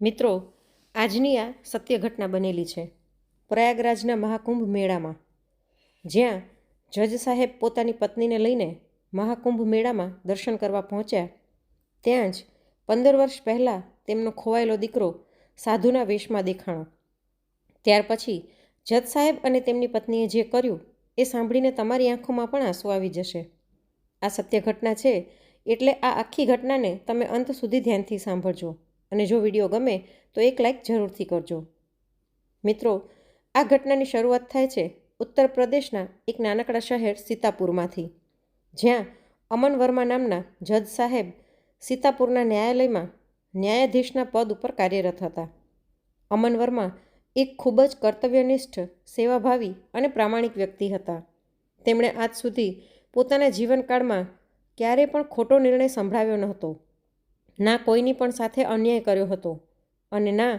મિત્રો, આજની આ સત્ય ઘટના બનેલી છે પ્રયાગરાજના મહાકુંભ મેળામાં, જ્યાં જજ સાહેબ પોતાની પત્નીને લઈને મહાકુંભ મેળામાં દર્શન કરવા પહોંચ્યા. ત્યાં જ 15 વર્ષ પહેલાં તેમનો ખોવાયેલો દીકરો સાધુના વેશમાં દેખાણો. ત્યાર પછી જજ સાહેબ અને તેમની પત્નીએ જે કર્યું એ સાંભળીને તમારી આંખોમાં પણ આંસુ આવી જશે. આ સત્ય ઘટના છે, એટલે આ આખી ઘટનાને તમે અંત સુધી ધ્યાનથી સાંભળજો. અને જો વિડીયો ગમે તો એક લાઈક જરૂરથી કરજો. મિત્રો, આ ઘટનાની શરૂઆત થાય છે ઉત્તર પ્રદેશના એક નાનકડા શહેર સીતાપુરમાંથી, જ્યાં અમન વર્મા નામના જજ સાહેબ સીતાપુરના ન્યાયાલયમાં ન્યાયાધીશના પદ ઉપર કાર્યરત હતા. અમન વર્મા એક ખૂબ જ કર્તવ્યનિષ્ઠ, સેવાભાવી અને પ્રામાણિક વ્યક્તિ હતા. તેમણે આજ સુધી પોતાના જીવનકાળમાં ક્યારેય પણ ખોટો નિર્ણય સંભળાવ્યો નહોતો, ના કોઈની પણ સાથે અન્યાય કર્યો હતો અને ના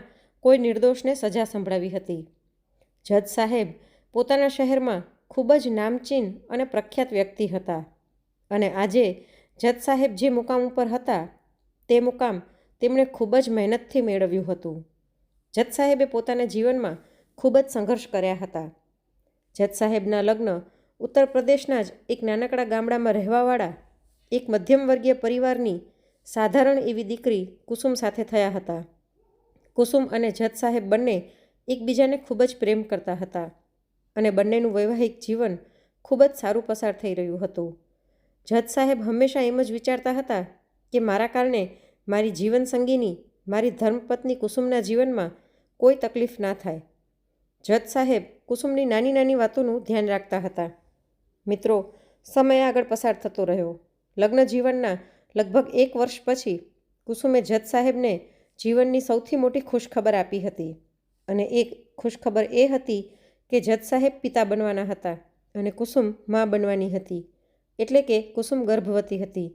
કોઈ નિર્દોષને સજા સંભળાવી હતી. જજ સાહેબ પોતાના શહેરમાં ખૂબ જ નામચીન અને પ્રખ્યાત વ્યક્તિ હતા અને આજે જજ સાહેબ જે મુકામ ઉપર હતા તે મુકામ તેમણે ખૂબ જ મહેનતથી મેળવ્યું હતું. જજ સાહેબે પોતાના જીવનમાં ખૂબ જ સંઘર્ષ કર્યા હતા. જજ સાહેબના લગ્ન ઉત્તર પ્રદેશના જ એક નાનકડા ગામડામાં રહેવાવાળા એક મધ્યમ વર્ગીય પરિવારની સાધારણ એવી દીકરી કુસુમ સાથે થયા હતા. કુસુમ અને જજ સાહેબ બંને એકબીજાને ખૂબ જ પ્રેમ કરતા હતા અને બંનેનું વૈવાહિક જીવન ખૂબ જ સારું પસાર થઈ રહ્યું હતું. જજ સાહેબ હંમેશા એમ જ વિચારતા હતા કે મારા કારણે મારી જીવનસંગીની, મારી ધર્મપત્ની કુસુમના જીવનમાં કોઈ તકલીફ ના થાય. જજ સાહેબ કુસુમની નાની નાની વાતોનું ધ્યાન રાખતા હતા. મિત્રો, સમય આગળ પસાર થતો રહ્યો. લગ્ન જીવનના લગભગ 1 વર્ષ પછી કુસુમે જજ સાહેબને જીવનની સૌથી મોટી ખુશખબર આપી હતી અને એક ખુશખબર એ હતી કે જજ સાહેબ પિતા બનવાના હતા અને કુસુમ મા બનવાની હતી, એટલે કે કુસુમ ગર્ભવતી હતી.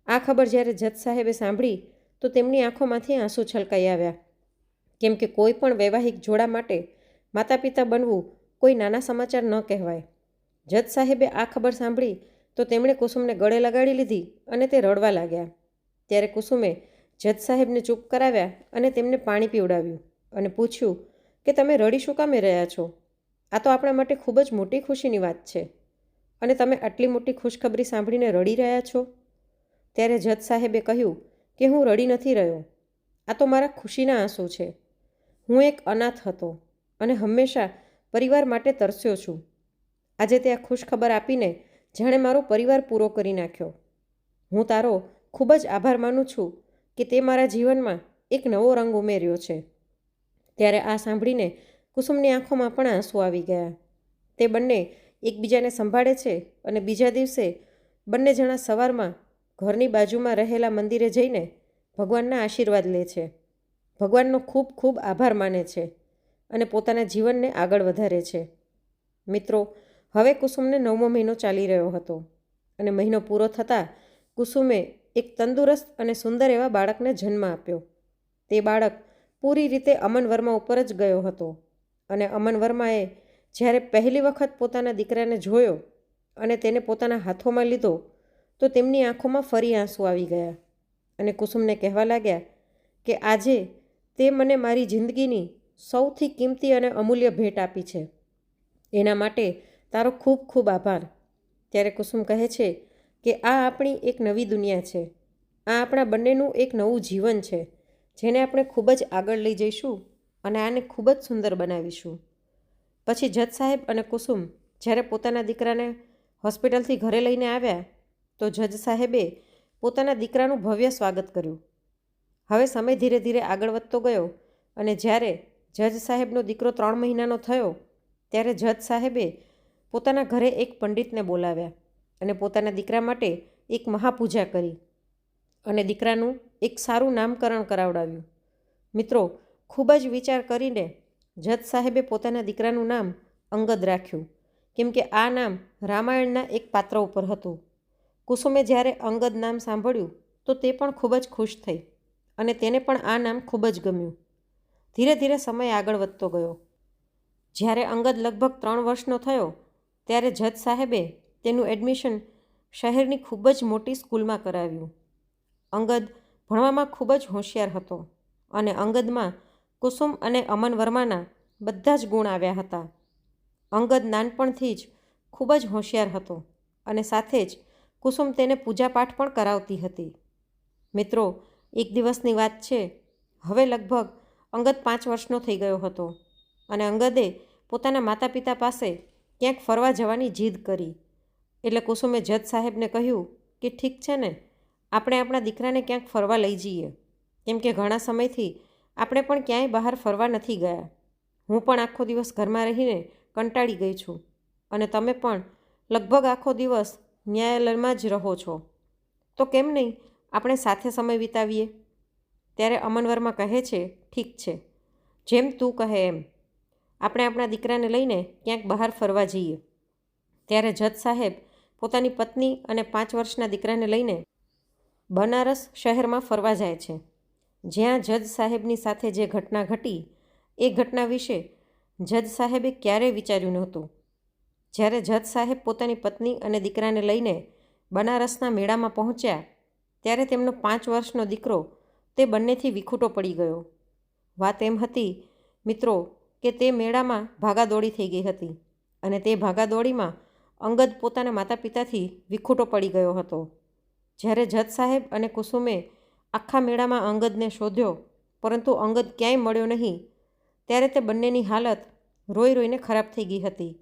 આ ખબર જ્યારે જજ સાહેબે સાંભળી તો તેમની આંખોમાંથી આંસુ છલકાઈ આવ્યા, કેમ કે કોઈ પણ વૈવાહિક જોડા માટે માતા પિતા બનવું કોઈ નાના સમાચાર ન કહેવાય. જજ સાહેબે આ ખબર સાંભળી તો તેમણે કુસુમને ગળે લગાડી લીધી અને તે રડવા લાગ્યા. ત્યારે કુસુમે જજ સાહેબને ચૂપ કરાવ્યા અને તેમને પાણી પીવડાવ્યું અને પૂછ્યું કે તમે રડી શું કામે રહ્યા છો? આ તો આપણા માટે ખૂબ જ મોટી ખુશીની વાત છે અને તમે આટલી મોટી ખુશખબરી સાંભળીને રડી રહ્યા છો? ત્યારે જજ સાહેબે કહ્યું કે હું રડી નથી રહ્યો, આ તો મારા ખુશીના આંસુ છે. હું એક અનાથ હતો અને હંમેશા પરિવાર માટે તરસ્યો છું. આજે તે આ ખુશખબર આપીને જાણે મારો પરિવાર પૂરો કરી નાખ્યો. હું તારો ખૂબ જ આભાર માનું છું કે તે મારા જીવનમાં એક નવો રંગ ઉમેર્યો છે. ત્યારે આ સાંભળીને કુસુમની આંખોમાં પણ આંસુ આવી ગયા. તે બંને એકબીજાને સંભાળે છે અને બીજા દિવસે બંને જણા સવારમાં ઘરની બાજુમાં રહેલા મંદિરે જઈને ભગવાનના આશીર્વાદ લે છે, ભગવાનનો ખૂબ ખૂબ આભાર માને છે અને પોતાના જીવનને આગળ વધારે છે. મિત્રો, હવે કુસુમને 9મો મહિનો ચાલી રહ્યો હતો અને મહિનો પૂરો થતાં કુસુમે એક તંદુરસ્ત અને સુંદર એવા બાળકને જન્મ આપ્યો. તે બાળક પૂરી રીતે અમન વર્મા ઉપર જ ગયો હતો અને અમન વર્માએ જ્યારે પહેલી વખત પોતાના દીકરાને જોયો અને તેને પોતાના હાથોમાં લીધો તો તેમની આંખોમાં ફરી આંસુ આવી ગયા અને કુસુમને કહેવા લાગ્યા કે આજે તે મને મારી જિંદગીની સૌથી કિંમતી અને અમૂલ્ય ભેટ આપી છે, એના માટે તારો ખૂબ ખૂબ આભાર. ત્યારે કુસુમ કહે છે કે આ આપણી એક નવી દુનિયા છે, આ આપણા બંનેનું એક નવું જીવન છે, જેને આપણે ખૂબ જ આગળ લઈ જઈશું અને આને ખૂબ જ સુંદર બનાવીશું. પછી જજ સાહેબ અને કુસુમ જ્યારે પોતાના દીકરાને હોસ્પિટલથી ઘરે લઈને આવ્યા તો જજ સાહેબે પોતાના દીકરાનું ભવ્ય સ્વાગત કર્યું. હવે સમય ધીરે ધીરે આગળ વધતો ગયો અને જ્યારે જજ સાહેબનો દીકરો 3 મહિનાનો થયો ત્યારે જજ સાહેબે પોતાના ઘરે એક પંડિતને બોલાવ્યા અને પોતાના દીકરા માટે એક મહાપૂજા કરી અને દીકરાનું એક સારું નામકરણ કરાવડાવ્યું. મિત્રો, ખૂબ જ વિચાર કરીને જજ સાહેબે પોતાના દીકરાનું નામ અંગદ રાખ્યું, કેમ કે આ નામ રામાયણના એક પાત્ર ઉપર હતું. કુસુમે જ્યારે અંગદ નામ સાંભળ્યું તો તે પણ ખૂબ જ ખુશ થઈ અને તેને પણ આ નામ ખૂબ જ ગમ્યું. ધીરે ધીરે સમય આગળ વધતો ગયો. જ્યારે અંગદ લગભગ 3 વર્ષનો થયો ત્યારે જજ સાહેબે તેનું એડમિશન શહેરની ખૂબ જ મોટી સ્કૂલમાં કરાવ્યું. અંગદ ભણવામાં ખૂબ જ હોશિયાર હતો અને અંગદમાં કુસુમ અને અમન વર્માના બધા જ ગુણ આવ્યા હતા. અંગદ નાનપણથી જ ખૂબ જ હોશિયાર હતો અને સાથે જ કુસુમ તેને પૂજાપાઠ પણ કરાવતી હતી. મિત્રો, એક દિવસની વાત છે. હવે લગભગ અંગદ 5 વર્ષનો થઈ ગયો હતો અને અંગદે પોતાના માતા પિતા પાસે ક્યાંક ફરવા જવાની જીદ કરી. એટલે કુસુમે જજ સાહેબને કહ્યું કે ઠીક છે ને, આપણે આપણા દીકરાને ક્યાંક ફરવા લઈ જઈએ, કેમ કે ઘણા સમયથી આપણે પણ ક્યાંય બહાર ફરવા નથી ગયા. હું પણ આખો દિવસ ઘરમાં રહીને કંટાળી ગઈ છું અને તમે પણ લગભગ આખો દિવસ ન્યાયાલયમાં જ રહો છો. તો કેમ નહીં આપણે સાથે સમય વિતાવીએ? ત્યારે અમન વર્મા કહે છે, ઠીક છે, જેમ તું કહે એમ. આપણે આપણા દીકરાને લઈને ક્યાંક બહાર ફરવા જઈએ. ત્યારે જજ સાહેબ પોતાની પત્ની અને 5 વર્ષના દીકરાને લઈને બનારસ શહેરમાં ફરવા જાય છે. જ્યાં જજ સાહેબની સાથે જે ઘટના ઘટી એ ઘટના વિશે જજ સાહેબે ક્યારેય વિચાર્યું નહોતું. જ્યારે જજ સાહેબ પોતાની પત્ની અને દીકરાને લઈને બનારસના મેળામાં પહોંચ્યા ત્યારે તેમનો 5 વર્ષનો દીકરો તે બંનેથી વિખૂટો પડી ગયો. વાત એમ હતી મિત્રો કે તે મેળામાં ભાગાદોડી થઈ ગઈ હતી અને તે ભાગાદોડીમાં અંગદ પોતાના માતા પિતાથી વિખૂટો પડી ગયો હતો. જ્યારે જજ સાહેબ અને કુસુમે આખા મેળામાં અંગદને શોધ્યો પરંતુ અંગદ ક્યાંય મળ્યો નહીં, ત્યારે તે બંનેની હાલત રોઈ રોઈને ખરાબ થઈ ગઈ હતી.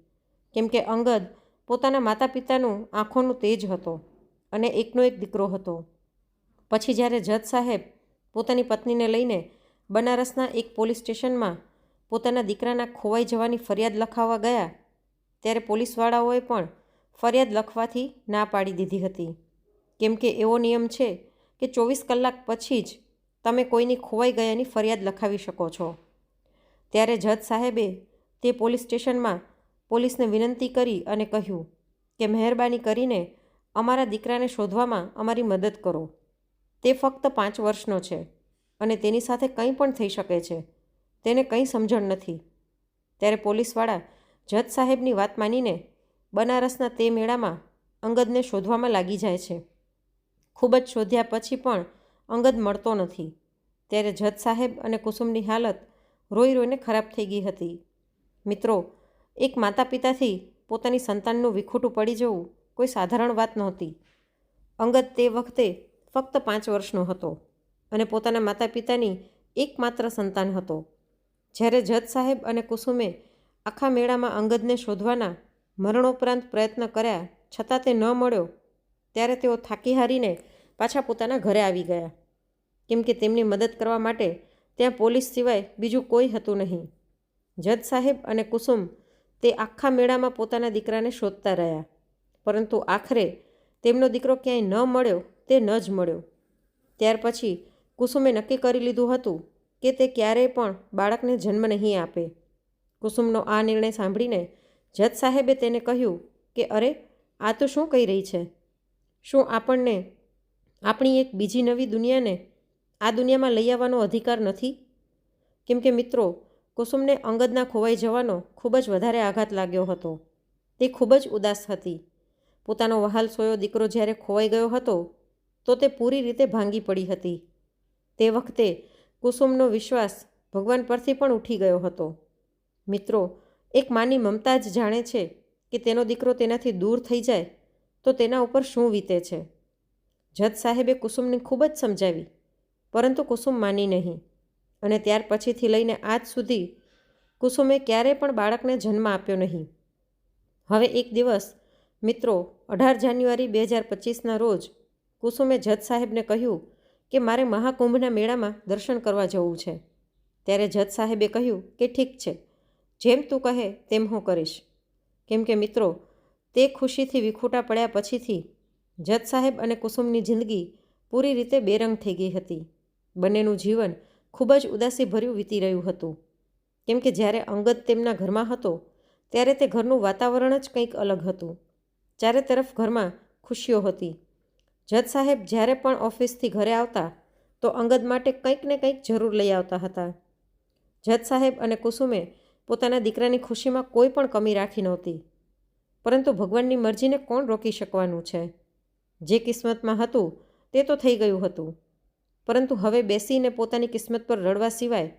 કેમ કે અંગદ પોતાના માતા પિતાનું આંખોનું તેજ હતો અને એકનો એક દીકરો હતો. પછી જ્યારે જજ સાહેબ પોતાની પત્નીને લઈને બનારસના એક પોલીસ સ્ટેશનમાં પોતાના દીકરાના ખોવાઈ જવાની ફરિયાદ લખાવવા ગયા ત્યારે પોલીસવાળાઓએ પણ ફરિયાદ લખવાથી ના પાડી દીધી હતી. કેમ કે એવો નિયમ છે કે 24 કલાક પછી જ તમે કોઈની ખોવાઈ ગયાની ફરિયાદ લખાવી શકો છો. ત્યારે જજ સાહેબે તે પોલીસ સ્ટેશનમાં પોલીસને વિનંતી કરી અને કહ્યું કે મહેરબાની કરીને અમારા દીકરાને શોધવામાં અમારી મદદ કરો. તે ફક્ત 5 વર્ષનો છે અને તેની સાથે કંઈ પણ થઈ શકે છે. તેને કંઈ સમજણ નથી. ત્યારે પોલીસવાળા જજ સાહેબની વાત માનીને બનારસના તે મેળામાં અંગદને શોધવામાં લાગી જાય છે. ખૂબ જ શોધ્યા પછી પણ અંગદ મળતો નથી. ત્યારે જજ સાહેબ અને કુસુમની હાલત રોઈ રોઈને ખરાબ થઈ ગઈ હતી. મિત્રો, એક માતા પિતાથી પોતાની સંતાનનું વિખૂટું પડી જવું કોઈ સાધારણ વાત નહોતી. અંગદ તે વખતે ફક્ત 5 વર્ષનો હતો અને પોતાના માતા પિતાની એકમાત્ર સંતાન હતો. જ્યારે જજ સાહેબ અને કુસુમે આખા મેળામાં અંગદને શોધવાના મરણોપરાંત પ્રયત્ન કર્યા છતાં તે ન મળ્યો ત્યારે તેઓ થાકી હારીને પાછા પોતાના ઘરે આવી ગયા. કેમ કે તેમની મદદ કરવા માટે ત્યાં પોલીસ સિવાય બીજું કોઈ હતું નહીં. જજ સાહેબ અને કુસુમ તે આખા મેળામાં પોતાના દીકરાને શોધતા રહ્યા, પરંતુ આખરે તેમનો દીકરો ક્યાંય ન મળ્યો તે ન જ મળ્યો. ત્યાર પછી કુસુમે નક્કી કરી લીધું હતું કે તે ક્યારેય પણ બાળકને જન્મ નહીં આપે. કુસુમનો આ નિર્ણય સાંભળીને જજ સાહેબે તેને કહ્યું કે અરે, આ તો શું કહી રહી છે? શું આપણને આપણી એક બીજી નવી દુનિયાને આ દુનિયામાં લઈ આવવાનો અધિકાર નથી? કેમ કે મિત્રો, કુસુમને અંગદના ખોવાઈ જવાનો ખૂબ જ વધારે આઘાત લાગ્યો હતો. તે ખૂબ જ ઉદાસ હતી. પોતાનો વહાલ સોયો દીકરો જ્યારે ખોવાઈ ગયો હતો તો તે પૂરી રીતે ભાંગી પડી હતી. તે વખતે કુસુમનો વિશ્વાસ ભગવાન પરથી પણ ઉઠી ગયો હતો. મિત્રો, એક માની મમતા જ જાણે છે કે તેનો દીકરો તેનાથી દૂર થઈ જાય તો તેના ઉપર શું વીતે છે. જજ સાહેબે કુસુમને ખૂબ જ સમજાવી, પરંતુ કુસુમ માની નહીં અને ત્યાર પછીથી લઈને આજ સુધી કુસુમે ક્યારેય પણ બાળકને જન્મ આપ્યો નહીં. હવે એક દિવસ મિત્રો 18 જાન્યુઆરી 2025ના રોજ કુસુમે જજ સાહેબને કહ્યું કે મારે મહાકુંભના મેળામાં દર્શન કરવા જવું છે. ત્યારે જજ સાહેબે કહ્યું કે ઠીક છે, જેમ તું કહે તેમ હું કરીશ. કેમ કે મિત્રો, તે ખુશીથી વિખૂટા પડ્યા પછીથી જજ સાહેબ અને કુસુમની જિંદગી પૂરી રીતે બેરંગ થઈ ગઈ હતી. બંનેનું જીવન ખૂબ જ ઉદાસીભર્યું વીતી રહ્યું હતું. કેમ કે જ્યારે અંગદ તેમના ઘરમાં હતો ત્યારે તે ઘરનું વાતાવરણ જ કંઈક અલગ હતું. ચારે તરફ ઘરમાં ખુશીઓ હતી. જજ સાહેબ જ્યારે પણ ઓફિસથી ઘરે આવતા તો અંગદ માટે કંઈક ને કંઈક જરૂર લઈ આવતા હતા. જજ સાહેબ અને કુસુમે પોતાના દીકરાની ખુશીમાં કોઈ પણ કમી રાખી નહોતી. પરંતુ ભગવાનની મરજીને કોણ રોકી શકવાનું છે? જે કિસ્મતમાં હતું તે તો થઈ ગયું હતું. પરંતુ હવે બેસીને પોતાની કિસ્મત પર રડવા સિવાય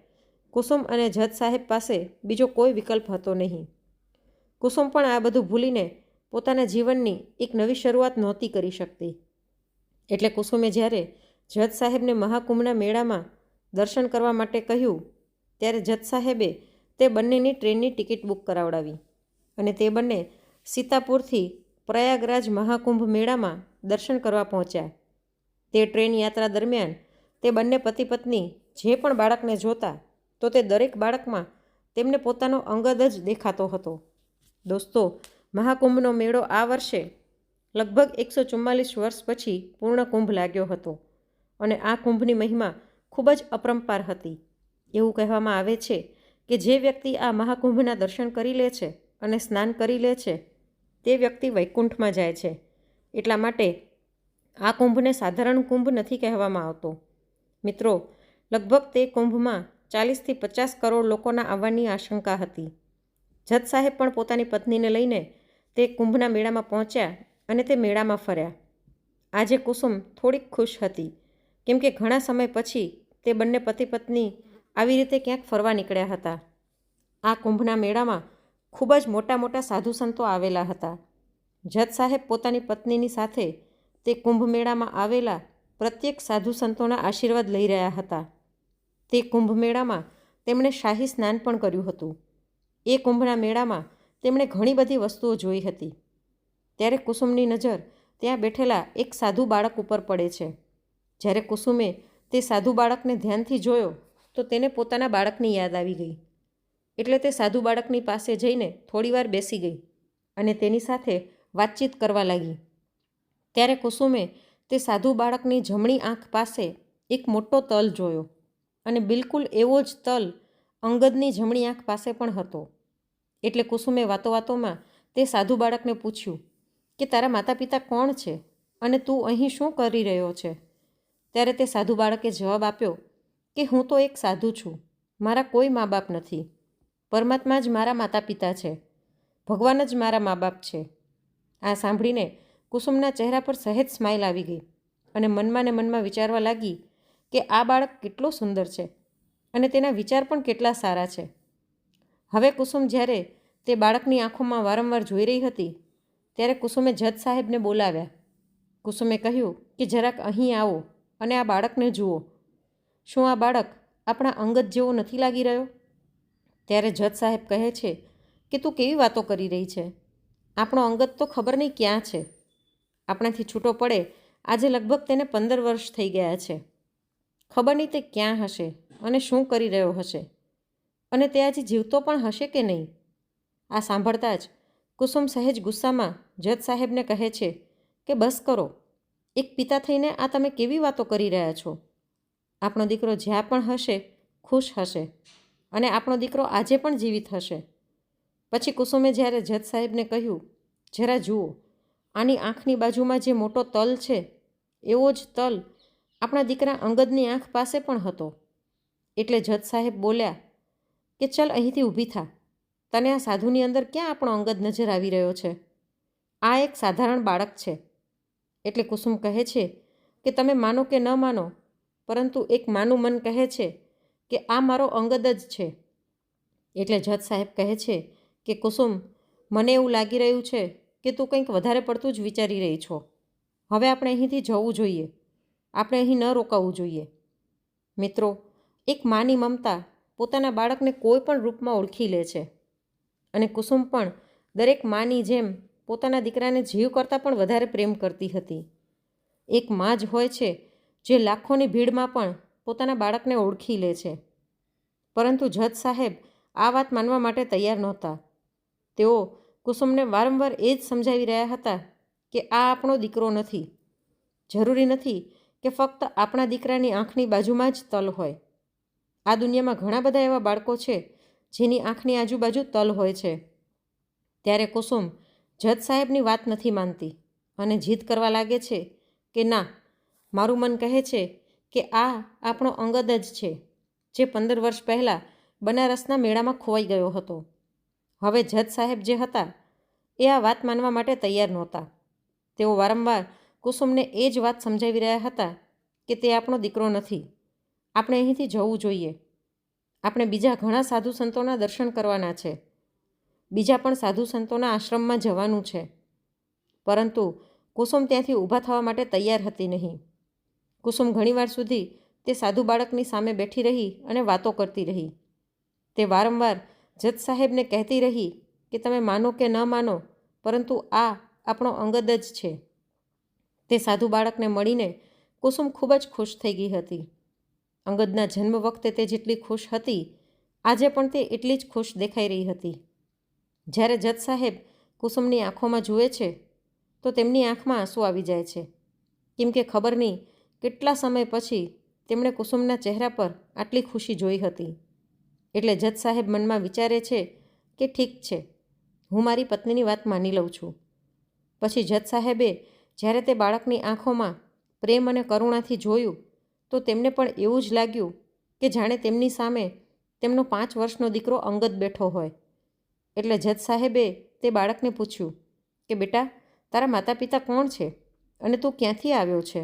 કુસુમ અને જજ સાહેબ પાસે બીજો કોઈ વિકલ્પ હતો નહીં. કુસુમ પણ આ બધું ભૂલીને પોતાના જીવનની એક નવી શરૂઆત નહોતી કરી શકતી. એટલે કુસુમે જ્યારે જજ સાહેબને મહાકુંભના મેળામાં દર્શન કરવા માટે કહ્યું ત્યારે જજ સાહેબે તે બંનેની ટ્રેનની ટિકિટ બુક કરાવડાવી અને તે બંને સીતાપુરથી પ્રયાગરાજ મહાકુંભ મેળામાં દર્શન કરવા પહોંચ્યા. તે ટ્રેન યાત્રા દરમિયાન તે બંને પતિ પત્ની જે પણ બાળકને જોતા તો તે દરેક બાળકમાં તેમને પોતાનો અંગદ જ દેખાતો હતો. દોસ્તો, મહાકુંભનો મેળો આ વર્ષે લગભગ 144 વર્ષ પછી પૂર્ણ કુંભ લાગ્યો હતો અને આ કુંભની મહિમા ખૂબ જ અપરંપાર હતી. એવું કહેવામાં આવે છે કે જે વ્યક્તિ આ મહાકુંભના દર્શન કરી લે છે અને સ્નાન કરી લે છે તે વ્યક્તિ વૈકુંઠમાં જાય છે. એટલા માટે આ કુંભને સાધારણ કુંભ નથી કહેવામાં આવતો. મિત્રો, લગભગ તે કુંભમાં 40થી 50 કરોડ લોકોના આવવાની આશંકા હતી. જજ સાહેબ પણ પોતાની પત્નીને લઈને તે કુંભના મેળામાં પહોંચ્યા અને તે મેળામાં ફર્યા. આજે કુસુમ થોડીક ખુશ હતી કેમ કે ઘણા સમય પછી તે બંને પતિ પત્ની આવી રીતે ક્યાંક ફરવા નીકળ્યા હતા. આ કુંભના મેળામાં ખૂબ જ મોટા મોટા સાધુ સંતો આવેલા હતા. જજ સાહેબ પોતાની પત્નીની સાથે તે કુંભ મેળામાં આવેલા પ્રત્યેક સાધુ સંતોના આશીર્વાદ લઈ રહ્યા હતા. તે કુંભ મેળામાં તેમણે શાહી સ્નાન પણ કર્યું હતું. એ કુંભના મેળામાં તેમણે ઘણી બધી વસ્તુઓ જોઈ હતી. ત્યારે કુસુમની નજર ત્યાં બેઠેલા એક સાધુ બાળક ઉપર પડે છે. જ્યારે કુસુમે તે સાધુ બાળકને ધ્યાનથી જોયો તો તેને પોતાના બાળકની યાદ આવી ગઈ. એટલે તે સાધુ બાળકની પાસે જઈને થોડીવાર બેસી ગઈ અને તેની સાથે વાતચીત કરવા લાગી. ત્યારે કુસુમે તે સાધુ બાળકની જમણી આંખ પાસે એક મોટો તલ જોયો અને બિલકુલ એવો જ તલ અંગદની જમણી આંખ પાસે પણ હતો. એટલે કુસુમે વાતોવાતોમાં તે સાધુ બાળકને પૂછ્યું કે તારા માતા પિતા કોણ છે અને તું અહીં શું કરી રહ્યો છે? ત્યારે તે સાધુ બાળકે જવાબ આપ્યો કે હું તો એક સાધુ છું. મારા કોઈ મા બાપ નથી. પરમાત્મા જ મારા માતા પિતા છે. ભગવાન જ મારા મા બાપ છે. આ સાંભળીને કુસુમના ચહેરા પર સહેજ સ્માઇલ આવી ગઈ અને મનમાં ને મનમાં વિચારવા લાગી કે આ બાળક કેટલો સુંદર છે અને તેના વિચાર પણ કેટલા સારા છે. હવે કુસુમ જ્યારે તે બાળકની આંખોમાં વારંવાર જોઈ રહી હતી ત્યારે કુસુમે જજ સાહેબને બોલાવ્યા. કુસુમે કહ્યું કે જરાક અહીં આવો અને આ બાળકને જુઓ. શું આ બાળક આપણા અંગત જેવો નથી લાગી રહ્યો? ત્યારે જજ સાહેબ કહે છે કે તું કેવી વાતો કરી રહી છે? આપણો અંગત તો ખબર નહીં ક્યાં છે. આપણાથી છૂટો પડે આજે લગભગ તેને 15 વર્ષ થઈ ગયા છે. ખબર નહીં તે ક્યાં હશે અને શું કરી રહ્યો હશે અને તે આજે જીવતો પણ હશે કે નહીં. આ સાંભળતા જ કુસુમ સહેજ ગુસ્સામાં જજ સાહેબને કહે છે કે બસ કરો. એક પિતા થઈને આ તમે કેવી વાતો કરી રહ્યા છો? આપણો દીકરો જ્યાં પણ હશે ખુશ હશે અને આપણો દીકરો આજે પણ જીવિત હશે. પછી કુસુમે જ્યારે જજ સાહેબને કહ્યું, જરા જુઓ, આની આંખની બાજુમાં જે મોટો તલ છે એવો જ તલ આપણા દીકરા અંગદની આંખ પાસે પણ હતો. એટલે જજ સાહેબ બોલ્યા કે ચલ અહીંથી ઊભી થા. તને આ સાધુની અંદર ક્યાં આપણો અંગદ નજર આવી રહ્યો છે? આ એક સાધારણ બાળક છે. એટલે કુસુમ કહે છે કે તમે માનો કે ન માનો, પરંતુ એક માનું મન કહે છે કે આ મારો અંગદ જ છે. એટલે જજ સાહેબ કહે છે કે કુસુમ, મને એવું લાગી રહ્યું છે કે તું કંઈક વધારે પડતું જ વિચારી રહી છો. હવે આપણે અહીંથી જવું જોઈએ. આપણે અહીં ન રોકાવું જોઈએ. મિત્રો, એક માની મમતા પોતાના બાળકને કોઈ પણ રૂપમાં ઓળખી લે છે અને કુસુમ પણ દરેક માની જેમ પોતાના દીકરાને જીવ કરતાં પણ વધારે પ્રેમ કરતી હતી. એક મા જ હોય છે જે લાખોની ભીડમાં પણ પોતાના બાળકને ઓળખી લે છે. પરંતુ જજ સાહેબ આ વાત માનવા માટે તૈયાર નહોતા. તેઓ કુસુમને વારંવાર એ જ સમજાવી રહ્યા હતા કે આ આપણો દીકરો નથી. જરૂરી નથી કે ફક્ત આપણા દીકરાની આંખની બાજુમાં જ તલ હોય. આ દુનિયામાં ઘણા બધા એવા બાળકો છે જેની આંખની આજુબાજુ તલ હોય છે. ત્યારે કુસુમ જજ સાહેબની વાત નથી માનતી અને જીદ કરવા લાગે છે કે ના, મારું મન કહે છે કે આ આપણો અંગદ જ છે જે 15 વર્ષ પહેલાં બનારસના મેળામાં ખોવાઈ ગયો હતો. હવે જજ સાહેબ જે હતા એ આ વાત માનવા માટે તૈયાર નહોતા. તેઓ વારંવાર કુસુમને એ જ વાત સમજાવી રહ્યા હતા કે તે આપણો દીકરો નથી. આપણે અહીંથી જવું જોઈએ. આપણે બીજા ઘણા સાધુ સંતોના દર્શન કરવાના છે. બીજા પણ સાધુ સંતોના આશ્રમમાં જવાનું છે. પરંતુ કુસુમ ત્યાંથી ઊભા થવા માટે તૈયાર હતી નહીં. કુસુમ ઘણીવાર સુધી તે સાધુ બાળકની સામે બેઠી રહી અને વાતો કરતી રહી. તે વારંવાર જજ સાહેબને કહેતી રહી કે તમે માનો કે ન માનો, પરંતુ આ આપણો અંગદ જ છે. તે સાધુ બાળકને મળીને કુસુમ ખૂબ જ ખુશ થઈ ગઈ હતી. અંગદના જન્મ વખતે તે જેટલી ખુશ હતી, આજે પણ તે એટલી જ ખુશ દેખાઈ રહી હતી. જ્યારે જજ સાહેબ કુસુમની આંખોમાં જુએ છે તો તેમની આંખમાં આંસુ આવી જાય છે, કેમ કે ખબર નહીં કેટલા સમય પછી તેમણે કુસુમના ચહેરા પર આટલી ખુશી જોઈ હતી. એટલે જજ સાહેબ મનમાં વિચારે છે કે ઠીક છે, હું મારી પત્નીની વાત માની લઉં છું. પછી જજ સાહેબે જ્યારે તે બાળકની આંખોમાં પ્રેમ અને કરુણાથી જોયું તો તેમને પણ એવું જ લાગ્યું કે જાણે તેમની સામે તેમનો 5 વર્ષનો દીકરો અંગદ બેઠો હોય. એટલે જજ સાહેબે તે બાળકને પૂછ્યું કે બેટા, તારા માતા પિતા કોણ છે અને તું ક્યાંથી આવ્યો છે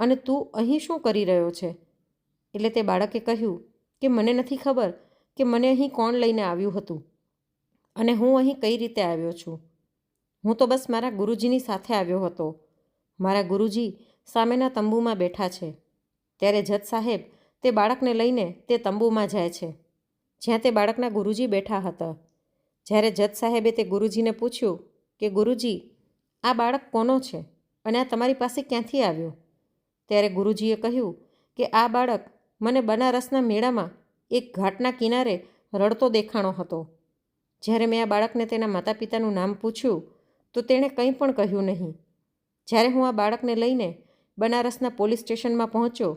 અને તું અહીં શું કરી રહ્યો છે? એટલે તે બાળકે કહ્યું કે મને નથી ખબર કે મને અહીં કોણ લઈને આવ્યું હતું અને હું અહીં કઈ રીતે આવ્યો છું. હું તો બસ મારા ગુરુજીની સાથે આવ્યો હતો. મારા ગુરુજી સામેના તંબુમાં બેઠા છે. ત્યારે જજ સાહેબ તે બાળકને લઈને તે તંબુમાં જાય છે જ્યાં તે બાળકના ગુરુજી બેઠા હતા. જ્યારે જજ સાહેબે તે ગુરુજીને પૂછ્યું કે ગુરુજી, આ બાળક કોનો છે અને આ તમારી પાસે ક્યાંથી આવ્યો? ત્યારે ગુરુજીએ કહ્યું કે આ બાળક મને બનારસના મેળામાં એક ઘાટના કિનારે રડતો દેખાણો હતો. જ્યારે મેં આ બાળકને તેના માતા પિતાનું નામ પૂછ્યું તો તેણે કંઈ પણ કહ્યું નહીં. જ્યારે હું આ બાળકને લઈને બનારસના પોલીસ સ્ટેશનમાં પહોંચ્યો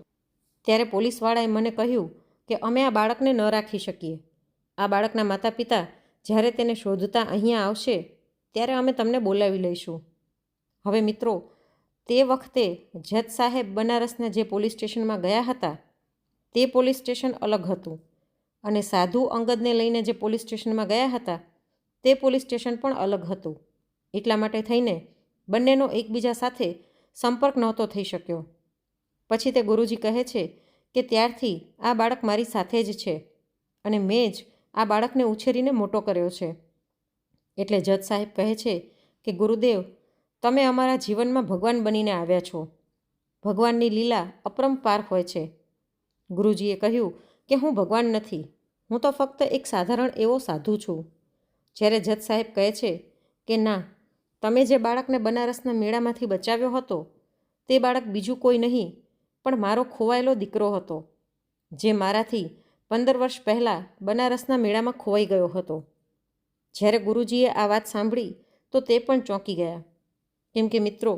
ત્યારે પોલીસવાળાએ મને કહ્યું કે અમે આ બાળકને ન રાખી શકીએ. આ બાળકના માતા પિતા જ્યારે તેને શોધતા અહીંયા આવશે ત્યારે અમે તમને બોલાવી લઈશું. હવે મિત્રો, તે વખતે જજ સાહેબ બનારસના જે પોલીસ સ્ટેશનમાં ગયા હતા તે પોલીસ સ્ટેશન અલગ હતું અને સાધુ અંગદને લઈને જે પોલીસ સ્ટેશનમાં ગયા હતા તે પોલીસ સ્ટેશન પણ અલગ હતું. એટલા માટે થઈને બંનેનો એકબીજા સાથે સંપર્ક નહોતો થઈ શક્યો. પછી તે ગુરુજી કહે છે કે ત્યારથી આ બાળક મારી સાથે જ છે અને મેં જ આ બાળકને ઉછેરીને મોટો કર્યો છે. એટલે જજ સાહેબ કહે છે કે ગુરુદેવ, તમે અમારા જીવનમાં ભગવાન બનીને આવ્યા છો. ભગવાનની લીલા અપરંપાર હોય છે. ગુરુજીએ કહ્યું કે હું ભગવાન નથી, હું તો ફક્ત એક સાધારણ એવો સાધુ છું. જ્યારે જજ સાહેબ કહે છે કે ના, તમે જે બાળકને બનારસના મેળામાંથી બચાવ્યો હતો તે બાળક બીજું કોઈ નહીં પણ મારો ખોવાયેલો દીકરો હતો, જે મારાથી 15 વર્ષ પહેલાં બનારસના મેળામાં ખોવાઈ ગયો હતો. જ્યારે ગુરુજીએ આ વાત સાંભળી તો તે પણ ચોંકી ગયા, કેમ કે મિત્રો,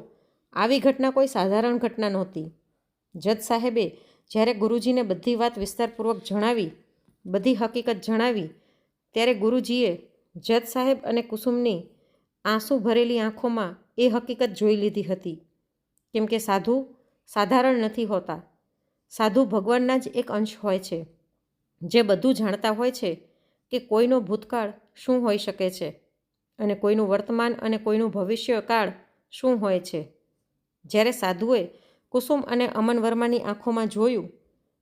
આવી ઘટના કોઈ સાધારણ ઘટના નહોતી. જજ સાહેબે જ્યારે ગુરુજીને બધી વાત વિસ્તારપૂર્વક જણાવી, બધી હકીકત જણાવી, ત્યારે ગુરુજીએ જજ સાહેબ અને કુસુમની આંસુ ભરેલી આંખોમાં એ હકીકત જોઈ લીધી હતી, કેમ કે સાધુ સાધારણ નથી હોતા. સાધુ ભગવાનના જ એક અંશ હોય છે, જે બધું જાણતા હોય છે કે કોઈનો ભૂતકાળ શું હોઈ શકે છે અને કોઈનું વર્તમાન અને કોઈનું ભવિષ્યકાળ શું હોય છે. જ્યારે સાધુએ કુસુમ અને અમન વર્માની આંખોમાં જોયું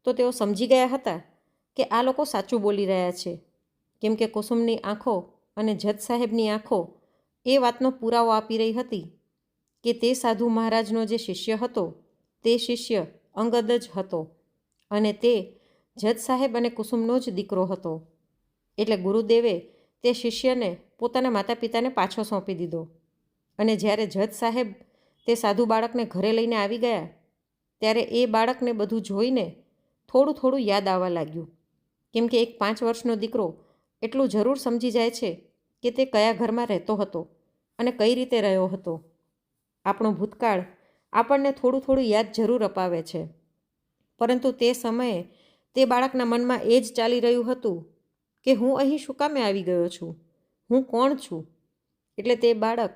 તો તેઓ સમજી ગયા હતા કે આ લોકો સાચું બોલી રહ્યા છે, કેમ કે કુસુમની આંખો અને જજ સાહેબની આંખો એ વાતનો પુરાવો આપી રહી હતી કે તે સાધુ મહારાજનો જે શિષ્ય હતો તે શિષ્ય અંગદ જ હતો અને તે જજ સાહેબ અને કુસુમનો જ દીકરો હતો. એટલે ગુરુદેવે તે શિષ્યને પોતાના માતા પિતાને પાછો સોંપી દીધો અને જ્યારે જજ સાહેબ તે સાધુ બાળકને ઘરે લઈને આવી ગયા ત્યારે એ બાળકને બધું જોઈને થોડું થોડું યાદ આવવા લાગ્યું, કેમ કે એક 5 વર્ષનો દીકરો એટલું જરૂર સમજી જાય છે કે તે કયા ઘરમાં રહેતો હતો અને કઈ રીતે રહ્યો હતો. આપણો ભૂતકાળ આપણને થોડું થોડું યાદ જરૂર અપાવે છે, પરંતુ તે સમયે તે બાળકના મનમાં એ જ ચાલી રહ્યું હતું કે હું અહીં શું કામે આવી ગયો છું, હું કોણ છું. એટલે તે બાળક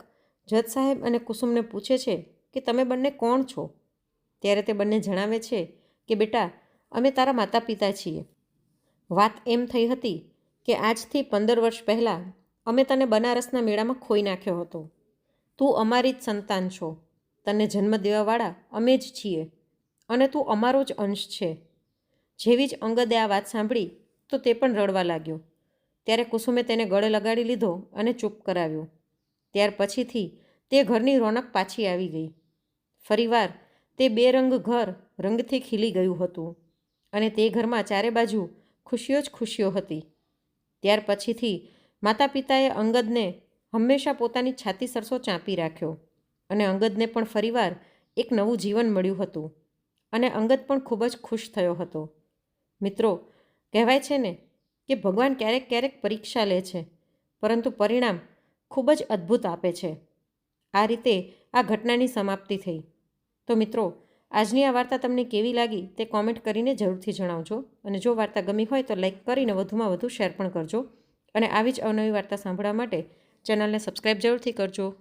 જજ સાહેબ અને કુસુમને પૂછે છે કે તમે બંને કોણ છો? ત્યારે તે બંને જણાવે છે કે બેટા, અમે તારા માતા પિતા છીએ. વાત એમ થઈ હતી કે આજથી 15 વર્ષ પહેલાં અમે તને બનારસના મેળામાં ખોઈ નાખ્યો હતો. તું અમારી જ સંતાન છો. તને જન્મ દેવાવાળા અમે જ છીએ અને તું અમારો જ અંશ છે. જેવી જ અંગદે આ વાત સાંભળી તો તે પણ રડવા લાગ્યો. ત્યારે કુસુમે તેને ગળે લગાડી લીધો અને ચૂપ કરાવ્યો. ત્યાર પછીથી તે ઘરની રોનક પાછી આવી ગઈ. ફરીવાર તે બેરંગ ઘર રંગથી ખીલી ગયું હતું અને તે ઘરમાં ચારે બાજુ ખુશીઓ જ ખુશીઓ હતી. ત્યાર પછીથી માતા પિતાએ અંગદને હંમેશા પોતાની છાતી સરસો ચાંપી રાખ્યો અને અંગદને પણ ફરીવાર એક નવું જીવન મળ્યું હતું અને અંગદ પણ ખૂબ જ ખુશ થયો હતો. મિત્રો, કહેવાય છે ને કે ભગવાન ક્યારેક ક્યારેક પરીક્ષા લે છે, પરંતુ પરિણામ ખૂબ જ અદ્ભુત આપે છે. આ રીતે આ ઘટનાની સમાપ્તિ થઈ. તો મિત્રો, આજની આ વાર્તા તમને કેવી લાગી તે કોમેન્ટ કરીને જરૂરથી જણાવજો. અને જો વાર્તા ગમી હોય તો લાઈક કરીને વધુમાં વધુ શેર પણ કરજો. અને આવી જ અવનવી વાર્તા સાંભળવા માટે ચેનલને સબસ્ક્રાઈબ જરૂરથી કરજો.